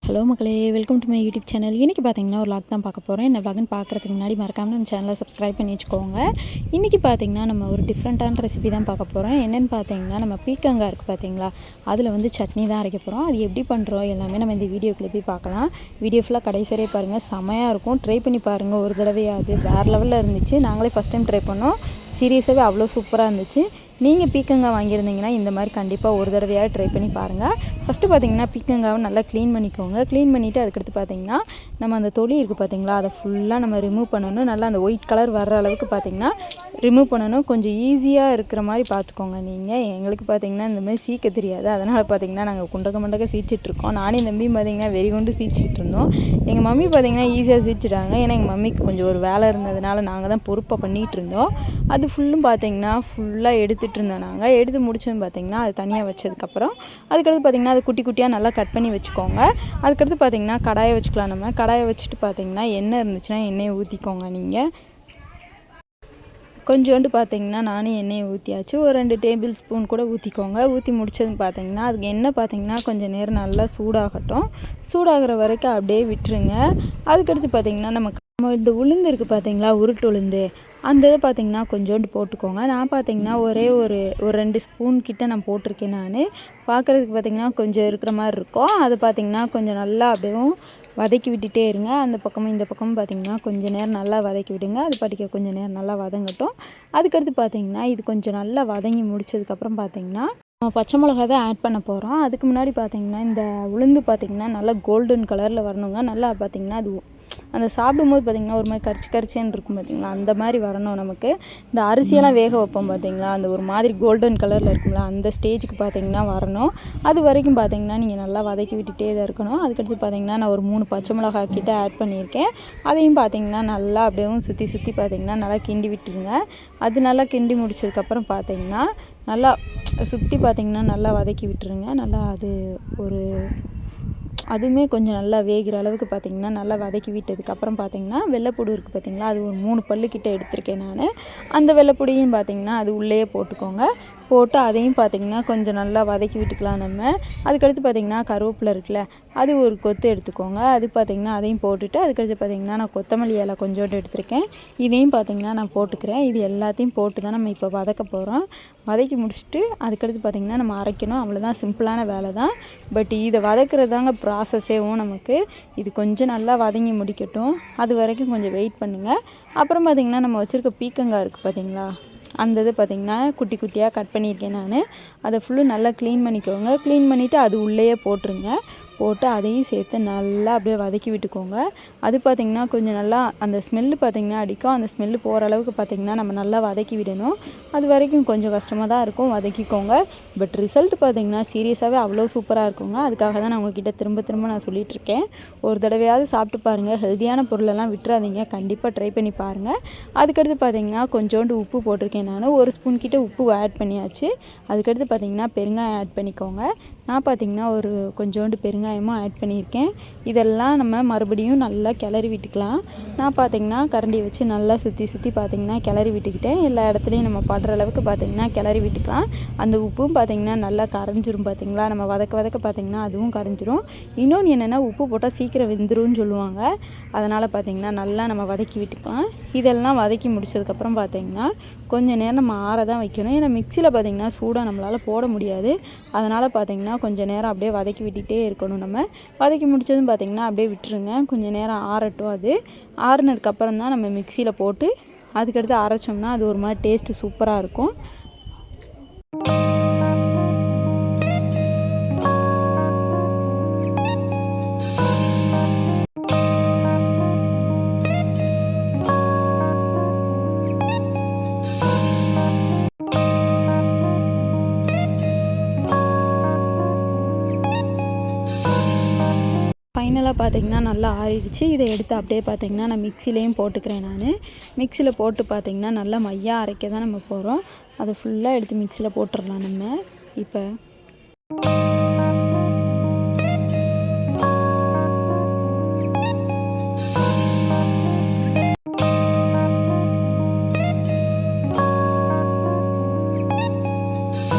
Hello மக்களே, welcome to my YouTube channel. இன்றைக்கி பார்த்தீங்கன்னா ஒரு வ்ளாக் தான் பார்க்க போகிறேன். இந்த வ்ளாக்னு பார்க்குறதுக்கு முன்னாடி மறக்காமல் நம்ம சேனலை சப்ஸ்கிரைப் பண்ணி வச்சுக்கோங்க. இன்றைக்கி பார்த்தீங்கன்னா நம்ம ஒரு டிஃப்ரெண்ட்டான ரெசிபி தான் பார்க்க போகிறோம். என்னென்னு பார்த்தீங்கன்னா நம்ம பீக்கங்காய் இருக்குது பார்த்தீங்களா, அதில் வந்து சட்னி தான் அரைக்க போகிறோம். அது எப்படி பண்ணுறோம் எல்லாமே நம்ம இந்த வீடியோக்குள்ளே போய் பார்க்கலாம். வீடியோ ஃபுல்லாக கடைசி வரை பாருங்கள், செமையாக இருக்கும். ட்ரை பண்ணி பாருங்கள் ஒரு தடவையாவது. வேறு லெவலில் இருந்துச்சு. நாங்களே ஃபஸ்ட் டைம் ட்ரை பண்ணோம். சீரியஸாகவே அவ்வளோ சூப்பராக இருந்துச்சு. நீங்கள் பீக்கங்காய் வாங்கியிருந்தீங்கன்னா இந்த மாதிரி கண்டிப்பாக ஒரு தடவையாக ட்ரை பண்ணி பாருங்கள். ஃபஸ்ட்டு பார்த்தீங்கன்னா பீக்கங்காவை நல்லா க்ளீன் பண்ணிக்கோங்க. க்ளீன் பண்ணிவிட்டு அதுக்கடுத்து பார்த்தீங்கன்னா நம்ம அந்த தொலி இருக்குது பார்த்தீங்களா, அதை ஃபுல்லாக நம்ம ரிமூவ் பண்ணணும். நல்லா அந்த ஒயிட் கலர் வர்ற அளவுக்கு பார்த்தீங்கன்னா ரிமூவ் பண்ணணும். கொஞ்சம் ஈஸியாக இருக்கிற மாதிரி பார்த்துக்கோங்க. நீங்கள் எங்களுக்கு பார்த்தீங்கன்னா இந்த மாதிரி சீக்க தெரியாது. அதனால் பார்த்தீங்கன்னா நாங்கள் குண்டக்க சீச்சிட்ருக்கோம். நானே இந்த தம்பியும் பார்த்தீங்கன்னா வெறி கொண்டு சீச்சிக்கிட்டு இருந்தோம். எங்கள் மம்மி பார்த்தீங்கன்னா ஈஸியாக சீச்சிட்டாங்க. ஏன்னா எங்கள் மம்மிக்கு கொஞ்சம் ஒரு வேலை இருந்ததுனால நாங்கள் தான் பொறுப்பாக பண்ணிகிட்டு இருந்தோம். அது ஃபுல்லும் பார்த்தீங்கன்னா ஃபுல்லாக எடுத்துகிட்டு இருந்தோம். நாங்கள் எடுத்து முடிச்சோன்னு பார்த்தீங்கன்னா அது தனியாக வச்சதுக்கப்புறம் அதுக்கடுத்து பார்த்தீங்கன்னா அது குட்டி குட்டியாக நல்லா கட் பண்ணி வச்சுக்கோங்க. அதுக்கடுத்து பார்த்தீங்கன்னா கடாயை வச்சுக்கலாம். நம்ம கடாயை வச்சுட்டு பார்த்தீங்கன்னா எண்ணெய் இருந்துச்சுன்னா எண்ணெயை ஊற்றிக்கோங்க. நீங்கள் கொஞ்சோண்டு பார்த்தீங்கன்னா நானும் எண்ணெயை ஊற்றியாச்சு. ஒரு 2 டேபிள் ஸ்பூன் கூட ஊற்றிக்கோங்க. ஊற்றி முடிச்சதுன்னு பார்த்தீங்கன்னா அதுக்கு எண்ணெய் பார்த்தீங்கன்னா கொஞ்சம் நேரம் நல்லா சூடாகட்டும். சூடாகிற வரைக்கும் அப்படியே விட்டுருங்க. அதுக்கடுத்து பார்த்தீங்கன்னா நம்ம இந்த உளுந்து இருக்குது பார்த்தீங்களா, உருட்டு உளுந்து, அந்த இதை பார்த்தீங்கன்னா கொஞ்சோண்டு போட்டுக்கோங்க. நான் பார்த்தீங்கன்னா ஒரு 2 ஸ்பூன் கிட்ட நான் போட்டிருக்கேன். நான் பார்க்குறதுக்கு பார்த்தீங்கன்னா கொஞ்சம் இருக்கிற மாதிரி இருக்கும். அது பார்த்தீங்கன்னா கொஞ்சம் நல்லா அப்படியே வதக்கி விட்டுட்டே இருங்க. அந்த பக்கமும் இந்த பக்கமும் பார்த்தீங்கன்னா கொஞ்சம் நேரம் நல்லா வதக்கி விடுங்க. அது பாட்டிக்க கொஞ்சம் நேரம் நல்லா வதங்கட்டும். அதுக்கடுத்து பார்த்தீங்கன்னா இது கொஞ்சம் நல்லா வதங்கி முடிச்சதுக்கப்புறம் பார்த்தீங்கன்னா பச்சை மிளகா தான் ஆட் பண்ண போகிறோம். அதுக்கு முன்னாடி பார்த்தீங்கன்னா இந்த உளுந்து பார்த்தீங்கன்னா நல்லா கோல்டன் கலரில் வரணுங்க. நல்லா பார்த்தீங்கன்னா அது அந்த சாப்பிடும்போது பார்த்திங்கன்னா ஒரு மாதிரி கரிச்சின்னு இருக்கும் பார்த்திங்களா, அந்த மாதிரி வரணும் நமக்கு. இந்த அரிசியெல்லாம் வேக வைப்போம் பார்த்திங்களா, அந்த ஒரு மாதிரி கோல்டன் கலரில் இருக்கும்ல, அந்த ஸ்டேஜுக்கு பார்த்திங்கன்னா வரணும். அது வரைக்கும் பார்த்திங்கன்னா நீங்கள் நல்லா வதக்கி விட்டுட்டே தான் இருக்கணும். அதுக்கடுத்து பார்த்திங்கன்னா நான் ஒரு 3 பச்சை மிளகா கிட்ட ஆட் பண்ணியிருக்கேன். அதையும் பார்த்திங்கன்னா நல்லா அப்படியே சுற்றி பார்த்திங்கன்னா நல்லா கிண்டி விட்டுருங்க. அது நல்லா கிண்டி முடிச்சதுக்கப்புறம் பார்த்திங்கன்னா நல்லா சுற்றி பார்த்திங்கன்னா நல்லா வதக்கி விட்டுருங்க. நல்லா அது அதுவுமே கொஞ்சம் நல்லா வேகிற அளவுக்கு பார்த்திங்கன்னா நல்லா வதக்கி விட்டதுக்கப்புறம் பார்த்திங்கன்னா வெள்ளைப்பூடு இருக்குது பார்த்திங்களா, அது ஒரு 3 பல்லுக்கிட்ட எடுத்திருக்கேன் நான். அந்த வெள்ளைப்பூடியும் பார்த்திங்கன்னா அது உள்ளேயே போட்டுக்கோங்க. போட்டு அதையும் பார்த்திங்கன்னா கொஞ்சம் நல்லா வதக்கி விட்டுக்கலாம் நம்ம. அதுக்கடுத்து பார்த்திங்கன்னா கருவேப்பிலை இருக்குல்ல, அது ஒரு கொத்து எடுத்துக்கோங்க. அது பார்த்திங்கன்னா அதையும் போட்டுட்டு அதுக்கடுத்து பார்த்திங்கன்னா நான் கொத்தமல்லி இலை கொஞ்சோண்டு எடுத்திருக்கேன். இதையும் பார்த்திங்கன்னா நான் போட்டுக்கிறேன். இது எல்லாத்தையும் போட்டு தான் நம்ம இப்போ வதக்க போகிறோம். வதக்கி முடிச்சுட்டு அதுக்கடுத்து பார்த்திங்கன்னா நம்ம அரைக்கணும். அவ்வளோதான், சிம்பிளான வேலை தான். பட் இதை வதக்கிறது தாங்க ப்ராசஸேவும் நமக்கு. இது கொஞ்சம் நல்லா வதங்கி முடிக்கட்டும். அது வரைக்கும் கொஞ்சம் வெயிட் பண்ணுங்கள். அப்புறம் பார்த்திங்கன்னா நம்ம வச்சுருக்க பீக்கங்காய் இருக்குது பார்த்திங்களா, அந்த இது பார்த்திங்கன்னா குட்டி குட்டியாக கட் பண்ணியிருக்கேன் நான். அதை ஃபுல்லும் நல்லா க்ளீன் பண்ணிக்கோங்க. க்ளீன் பண்ணிவிட்டு அது உள்ளேயே போட்டுருங்க. போட்டு அதையும் சேர்த்து நல்லா அப்படியே வதக்கி விட்டுக்கோங்க. அது பார்த்திங்கன்னா கொஞ்சம் நல்லா அந்த ஸ்மெல்லு பார்த்திங்கன்னா அடிக்கும். அந்த ஸ்மெல்லு போகிற அளவுக்கு பார்த்திங்கன்னா நம்ம நல்லா வதக்கி விடணும். அது வரைக்கும் கொஞ்சம் கஷ்டமாக தான் இருக்கும், வதக்கிக்கோங்க. பட் ரிசல்ட் பார்த்திங்கன்னா சீரியஸாகவே அவ்வளோ சூப்பராக இருக்குங்க. அதுக்காக தான் நான் உங்ககிட்ட திரும்ப நான் சொல்லிகிட்ருக்கேன். ஒரு தடவையாவது சாப்பிட்டு பாருங்கள். ஹெல்த்தியான பொருளெல்லாம் விட்டுறாதீங்க. கண்டிப்பாக ட்ரை பண்ணி பாருங்கள். அதுக்கடுத்து பார்த்திங்கன்னா கொஞ்சோண்டு உப்பு போட்டிருக்கேன் நான். 1 ஸ்பூன் கிட்ட உப்பு ஆட் பண்ணியாச்சு. அதுக்கடுத்து பார்த்திங்கன்னா பெருங்காயம் ஆட் பண்ணிக்கோங்க. நான் பார்த்திங்கன்னா கொஞ்சோண்டு பெருங்காயமும் ஆட் பண்ணியிருக்கேன். இதெல்லாம் நம்ம மறுபடியும் நல்லா கிளறி விட்டுக்கலாம். நான் பார்த்திங்கன்னா கரண்டியை வச்சு நல்லா சுற்றி பார்த்திங்கன்னா கிளறி விட்டுக்கிட்டேன். எல்லா இடத்துலையும் நம்ம படுற அளவுக்கு பார்த்திங்கன்னா கிளறி விட்டுக்கலாம். அந்த உப்பும் பார்த்திங்கன்னா நல்லா கரைஞ்சிரும் பார்த்திங்களா. நம்ம வதக்க பார்த்திங்கன்னா அதுவும் கரைஞ்சிரும். இன்னொன்று என்னென்னா உப்பு போட்டால் சீக்கிரம் வெந்துரும்னு சொல்லுவாங்க. அதனால் பார்த்திங்கன்னா நல்லா நம்ம வதக்கி விட்டுக்கலாம். இதெல்லாம் வதக்கி முடிச்சதுக்கப்புறம் பார்த்திங்கன்னா கொஞ்சம் நேரம் நம்ம ஆற தான் வைக்கணும். ஏன்னா மிக்சியில் பார்த்திங்கன்னா சூடாக நம்மளால் போட முடியாது. அதனால் பார்த்திங்கன்னா கொஞ்சம் நேரம் அப்படியே வதக்கி விட்டுகிட்டே இருக்கணும். நம்ம வதக்கி முடிச்சதும் பார்த்திங்கன்னா அப்படியே விட்டுருங்க. கொஞ்சம் நேரம் ஆறட்டும். அது ஆறுனதுக்கப்புறம் தான் நம்ம மிக்சியில் போட்டு அதுக்கடுத்து அரைச்சோம்னா அது ஒரு மாதிரி டேஸ்ட்டு சூப்பராக இருக்கும். ஃபைனலாக பார்த்திங்கன்னா நல்லா ஆறிடுச்சு. இதை எடுத்து அப்படியே பார்த்திங்கன்னா நான் மிக்சிலையும் போட்டுக்கிறேன். நான் மிக்சியில் போட்டு பார்த்திங்கன்னா நல்லா மையாக அரைக்க தான் நம்ம போகிறோம். அதை ஃபுல்லாக எடுத்து மிக்சியில் போட்டுடலாம் நம்ம இப்போ.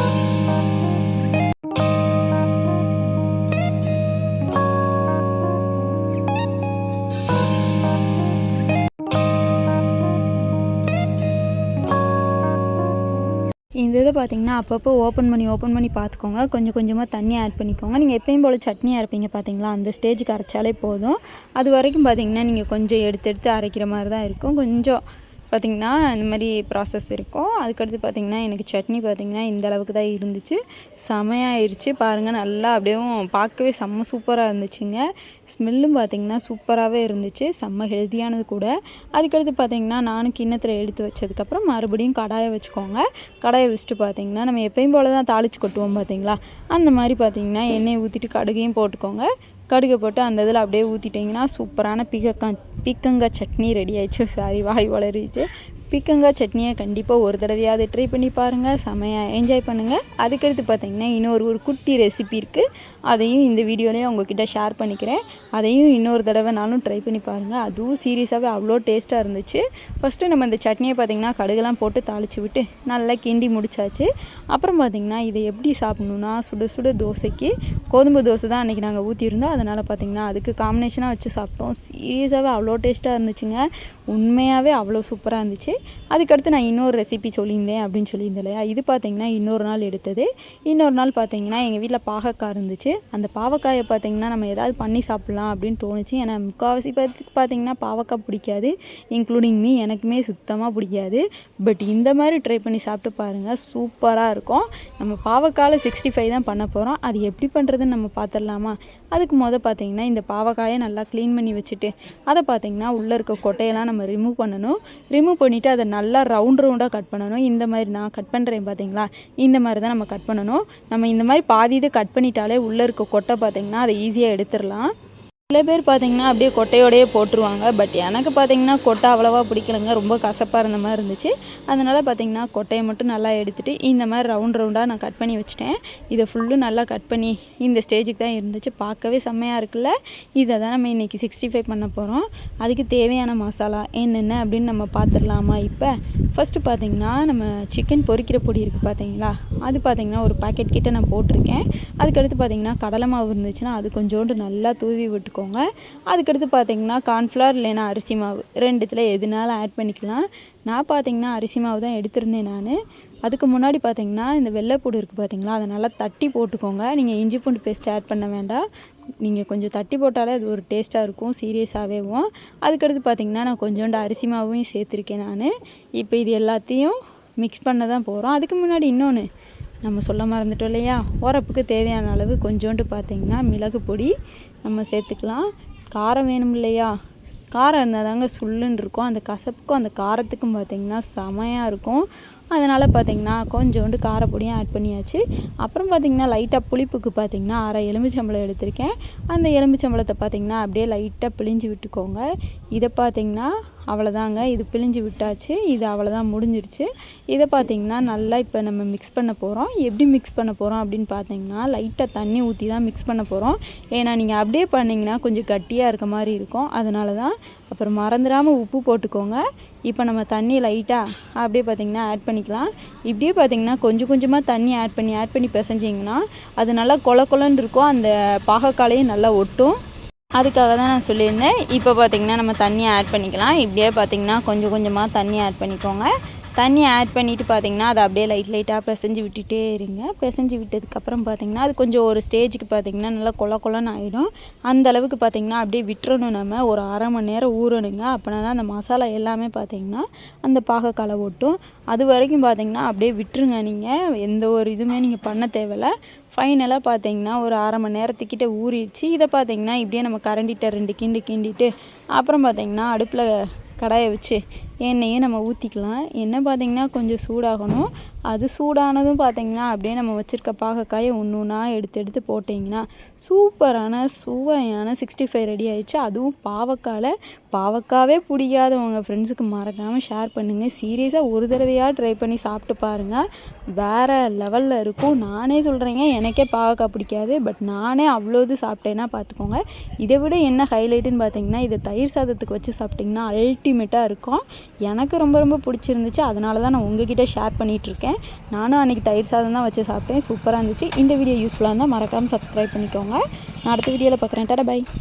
இந்த இதை பார்த்திங்கன்னா அப்பப்போ ஓப்பன் பண்ணி பார்த்துக்கோங்க. கொஞ்சம் கொஞ்சமாக தண்ணி ஆட் பண்ணிக்கோங்க. நீங்கள் எப்பயும் போல் சட்னி அரைப்பீங்க பார்த்தீங்களா, அந்த ஸ்டேஜுக்கு அரைச்சாலே போதும். அது வரைக்கும் பார்த்திங்கன்னா நீங்கள் கொஞ்சம் எடுத்து அரைக்கிற மாதிரி தான் இருக்கும். கொஞ்சம் பார்த்திங்கன்னா இந்த மாதிரி ப்ராசஸ் இருக்கும். அதுக்கடுத்து பார்த்திங்கன்னா எனக்கு சட்னி பார்த்திங்கன்னா இந்த அளவுக்கு தான் இருந்துச்சு. செமையாயிருச்சு பாருங்கள். நல்லா அப்படியே பார்க்கவே செம்ம சூப்பராக இருந்துச்சுங்க. ஸ்மெல்லும் பார்த்திங்கன்னா சூப்பராகவே இருந்துச்சு. செம்ம ஹெல்த்தியானது கூட. அதுக்கடுத்து பார்த்திங்கன்னா நானும் கிண்ணத்தில் எடுத்து வச்சதுக்கப்புறம் மறுபடியும் கடாயை வச்சுக்கோங்க. கடாயை வச்சுட்டு பார்த்திங்கன்னா நம்ம எப்பயும் போல் தான் தாளித்து கொட்டுவோம் பார்த்திங்களா, அந்த மாதிரி பார்த்திங்கன்னா எண்ணெயை ஊற்றிட்டு கடுகையும் போட்டுக்கோங்க. கடுகை போட்டு அந்த இதில் அப்படியே ஊற்றிட்டிங்கன்னா சூப்பரான பீக்கங்காய் சட்னி ரெடி ஆயிடுச்சு. வாய் வளரிச்சு. பீக்கங்காய் சட்னியை கண்டிப்பாக ஒரு தடவையாவது ட்ரை பண்ணி பாருங்கள். செமையாக என்ஜாய் பண்ணுங்கள். அதுக்கடுத்து பார்த்திங்கன்னா ஒரு குட்டி ரெசிபி இருக்குது. அதையும் இந்த வீடியோலேயே உங்ககிட்ட ஷேர் பண்ணிக்கிறேன். அதையும் இன்னொரு தடவை நானும் ட்ரை பண்ணி பாருங்கள். அதுவும் சீரியஸாகவே அவ்வளோ டேஸ்ட்டாக இருந்துச்சு. ஃபஸ்ட்டு நம்ம இந்த சட்னியை பார்த்திங்கன்னா கடுகுலாம் போட்டு தாளித்து விட்டு நல்லா கிண்டி முடிச்சாச்சு. அப்புறம் பார்த்திங்கன்னா இதை எப்படி சாப்பிட்ணுன்னா சுட சுட தோசைக்கு கோதுமை தோசை தான் அன்றைக்கி நாங்கள் ஊற்றியிருந்தோம். அதனால் பார்த்திங்கன்னா அதுக்கு காம்பினேஷனாக வச்சு சாப்பிட்டோம். சீரியஸாகவே அவ்வளோ டேஸ்ட்டாக இருந்துச்சுங்க. உண்மையாகவே அவ்வளோ சூப்பராக இருந்துச்சு. அதுக்கடுத்து நான் இன்னொரு ரெசிபி சொல்லியிருந்தேன் அப்படின்னு சொல்லியிருந்தேன் இல்லையா, இது பார்த்திங்கன்னா இன்னொரு நாள் எடுத்தது. இன்னொரு நாள் பார்த்திங்கன்னா எங்கள் வீட்டில் பாகக்காய் இருந்துச்சு. அந்த பாவக்காயை பார்த்திங்கன்னா நம்ம ஏதாவது பண்ணி சாப்பிட்லாம் அப்படின்னு தோணுச்சு. ஏன்னா முக்கால்வாசி பேருக்கு பார்த்திங்கன்னா பாவக்காய் பிடிக்காது, இன்க்ளூடிங் மீ. எனக்குமே சுத்தமாக பிடிக்காது. பட் இந்த மாதிரி ட்ரை பண்ணி சாப்பிட்டு பாருங்கள், சூப்பராக இருக்கும். நம்ம பாவக்காயில் 65 தான் பண்ண போகிறோம். அது எப்படி பண்ணுறதுன்னு நம்ம பார்த்துடலாமா? அதுக்கு பார்த்திங்கன்னா இந்த பாவக்காயை நல்லா க்ளீன் பண்ணி வச்சுட்டு அதை பார்த்திங்கன்னா உள்ளே இருக்க கொட்டையெல்லாம் நம்ம ரிமூவ் பண்ணணும். ரிமூவ் பண்ணிவிட்டு அதை நல்லா ரவுண்டாக கட் பண்ணணும். இந்த மாதிரி நான் கட் பண்ணுறேன் பார்த்திங்களா, இந்த மாதிரி தான் நம்ம கட் பண்ணணும். நம்ம இந்த மாதிரி பாதி இதை கட் பண்ணிட்டாலே உள்ளே இருக்க கொட்டை பார்த்திங்கன்னா அதை ஈஸியாக எடுத்துடலாம். சில பேர் பார்த்திங்கன்னா அப்படியே கொட்டையோடையே போட்டுருவாங்க. பட் எனக்கு பார்த்திங்கன்னா கொட்டை அவ்வளோவா பிடிக்கலைங்க. ரொம்ப கசப்பாக இருந்த மாதிரி இருந்துச்சு. அதனால் பார்த்திங்கன்னா கொட்டையை மட்டும் நல்லா எடுத்துகிட்டு இந்த மாதிரி ரவுண்டாக நான் கட் பண்ணி வச்சுட்டேன். இதை ஃபுல்லும் நல்லா கட் பண்ணி இந்த ஸ்டேஜுக்கு தான் இருந்துச்சு. பார்க்கவே செம்மையாக இருக்குல்ல. இதை தான் நம்ம இன்றைக்கி 65 பண்ண போகிறோம். அதுக்கு தேவையான மசாலா என்னென்ன அப்படின்னு நம்ம பார்த்துடலாமா? இப்போ ஃபஸ்ட்டு பார்த்திங்கன்னா நம்ம சிக்கன் பொரிக்கிற பொடி இருக்குது பார்த்திங்களா, அது பார்த்திங்கன்னா ஒரு பாக்கெட் கிட்டே நான் போட்டிருக்கேன். அதுக்கடுத்து பார்த்திங்கன்னா கடலை மாவு இருந்துச்சுன்னா அது கொஞ்சோண்டு நல்லா தூவி விட்டுக்கோங்க. அதுக்கடுத்து பார்த்திங்கன்னா கார்ன்ஃப்ளவர் இல்லைன்னா அரிசி மாவு ரெண்டுத்தில் எதுனாலும் ஆட் பண்ணிக்கலாம். நான் பார்த்திங்கன்னா அரிசி மாவு தான் எடுத்திருந்தேன் நான். அதுக்கு முன்னாடி பார்த்திங்கன்னா இந்த வெள்ளைப்பூடு இருக்குது பார்த்திங்களா, அதை நல்லா தட்டி போட்டுக்கோங்க. நீங்கள் இஞ்சி பூண்டு பேஸ்ட் ஆட் பண்ண வேண்டாம். நீங்கள் கொஞ்சம் தட்டி போட்டாலே அது ஒரு டேஸ்ட்டாக இருக்கும் சீரியஸாகவேவும். அதுக்கடுத்து பார்த்திங்கன்னா நான் கொஞ்சோண்டு அரிசி மாவையும் சேர்த்துருக்கேன் நான். இப்போ இது எல்லாத்தையும் மிக்ஸ் பண்ண தான் போகிறோம். அதுக்கு முன்னாடி இன்னொன்று நம்ம சொல்ல மறந்துட்டோம் இல்லையா, உரப்புக்கு தேவையான அளவு கொஞ்சோண்டு பார்த்திங்கன்னா மிளகு பொடி நம்ம சேர்த்துக்கலாம். காரம் வேணும் இல்லையா, காரம் இருந்தால் தாங்க சுள்ளுன்னு இருக்கும். அந்த கசப்புக்கும் அந்த காரத்துக்கும் பார்த்திங்கன்னா செமையாக இருக்கும். அதனால் பார்த்திங்கன்னா கொஞ்சோண்டு காரப்பொடியும் ஆட் பண்ணியாச்சு. அப்புறம் பார்த்திங்கன்னா லைட்டாக புளிப்புக்கு பார்த்திங்கன்னா அரை எலுமிச்சம்பழம் எடுத்திருக்கேன். அந்த எலுமிச்சம்பழத்தை பார்த்திங்கன்னா அப்படியே லைட்டாக பிழிஞ்சு விட்டுக்கோங்க. இதை பார்த்திங்கன்னா அவ்வளோதாங்க, இது பிழிஞ்சு விட்டாச்சு. இது அவ்வளோதான், முடிஞ்சிருச்சு. இதை பார்த்திங்கன்னா நல்லா இப்போ நம்ம மிக்ஸ் பண்ண போகிறோம். எப்படி மிக்ஸ் பண்ண போகிறோம் அப்படின்னு பார்த்திங்கன்னா லைட்டாக தண்ணி ஊற்றி தான் மிக்ஸ் பண்ண போகிறோம். ஏன்னா நீங்கள் அப்படியே பண்ணிங்கன்னா கொஞ்சம் கட்டியாக இருக்க மாதிரி இருக்கும். அதனால தான். அப்புறம் மறந்துடாமல் உப்பு போட்டுக்கோங்க. இப்போ நம்ம தண்ணி லைட்டாக அப்படியே பார்த்திங்கன்னா ஆட் பண்ணிக்கலாம். இப்படியே பார்த்திங்கன்னா கொஞ்சம் கொஞ்சமாக தண்ணி ஆட் பண்ணி பிசைஞ்சிங்கன்னா அது நல்லா கொலன்னு இருக்கும். அந்த பாகக்காலையும் நல்லா ஒட்டும். அதுக்காக தான் நான் சொல்லியிருந்தேன். இப்போ பார்த்திங்கன்னா நம்ம தண்ணியை ஆட் பண்ணிக்கலாம். இப்படியே பார்த்திங்கன்னா கொஞ்சம் கொஞ்சமாக தண்ணி ஆட் பண்ணிக்கோங்க. தண்ணி ஆட் பண்ணிவிட்டு பார்த்திங்கன்னா அதை அப்படியே லைட்டாக பிசைஞ்சு விட்டுட்டே இருங்க. பிசைஞ்சு விட்டதுக்கப்புறம் பார்த்திங்கன்னா அது கொஞ்சம் ஒரு ஸ்டேஜுக்கு பார்த்திங்கன்னா நல்லா கொலன்னு ஆகிடும். அந்த அளவுக்கு பார்த்திங்கன்னா அப்படியே விட்டுறணும். நம்ம ஒரு அரை மணி நேரம் ஊறணுங்க. அப்படின்னா தான் அந்த மசாலா எல்லாமே பார்த்திங்கன்னா அந்த பாகக்காலை ஒட்டும். அது வரைக்கும் பார்த்திங்கன்னா அப்படியே விட்டுருங்க. நீங்கள் எந்த ஒரு இதுவுமே நீங்கள் பண்ண தேவையில்ல. ஃபைனலாக பார்த்திங்கன்னா ஒரு அரை மணி நேரத்துக்கிட்ட ஊறிடுச்சு. இதை பார்த்திங்கன்னா இப்படியே நம்ம கரண்டிட்ட 2 கிண்டிட்டு அப்புறம் பார்த்திங்கன்னா அடுப்பில் கடாயை வச்சு எண்ணெயை நம்ம ஊற்றிக்கலாம். எண்ணெய் பார்த்திங்கன்னா கொஞ்சம் சூடாகணும். அது சூடானதும் பார்த்திங்கன்னா அப்படியே நம்ம வச்சுருக்க பாகக்காயை ஒன்றா எடுத்து போட்டிங்கன்னா சூப்பரான சுவையான 65 ரெடி ஆயிடுச்சு. அதுவும் பாவக்காவே பிடிக்காதவங்க ஃப்ரெண்ட்ஸுக்கு மறக்காமல் ஷேர் பண்ணுங்கள். சீரியஸாக ஒரு தடவையாக ட்ரை பண்ணி சாப்பிட்டு பாருங்கள். வேறு லெவலில் இருக்கும். நானே சொல்கிறேங்க, எனக்கே பாவக்காய் பிடிக்காது. பட் நானே அவ்வளோ இது சாப்பிட்டேன்னா பார்த்துக்கோங்க. இதை விட என்ன ஹைலைட்டுன்னு பார்த்திங்கன்னா இதை தயிர் சாதத்துக்கு வச்சு சாப்பிட்டிங்கன்னா அல்டிமேட்டாக இருக்கும். எனக்கு ரொம்ப பிடிச்சிருந்துச்சு. அதனால தான் நான் உங்ககிட்ட ஷேர் பண்ணிகிட்ருக்கேன். நானும் அன்றைக்கி தயிர் சாதம் தான் வச்சு சாப்பிட்டேன். சூப்பராக இருந்துச்சு. இந்த வீடியோ யூஸ்ஃபுல்லாக இருந்தால் மறக்காமல் சப்ஸ்கிரைப் பண்ணிக்கோங்க. நான் அடுத்த வீடியோவில் பார்க்குறேன். Tata bye.